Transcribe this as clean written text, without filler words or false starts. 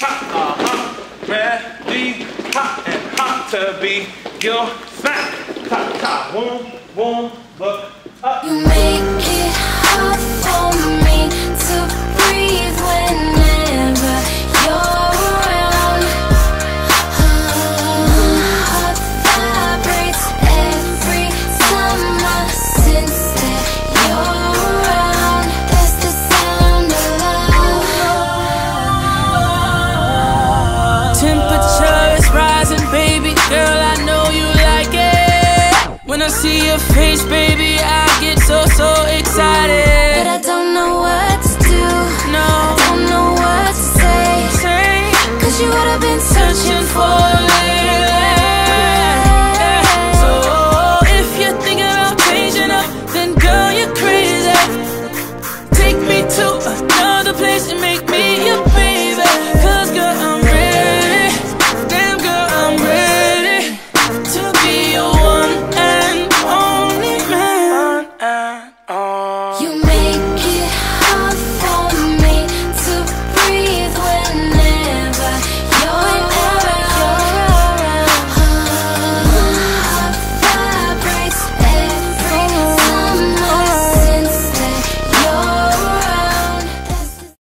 Ready, hot and hot to be your snack. Warm, warm, look up. You make it hard for me to breathe whenever you're around. Heart vibrates every time I sense that you're around. That's the sound of love. Temperature is rising, baby girl, I know you like it. When I see your face, baby, I get so excited.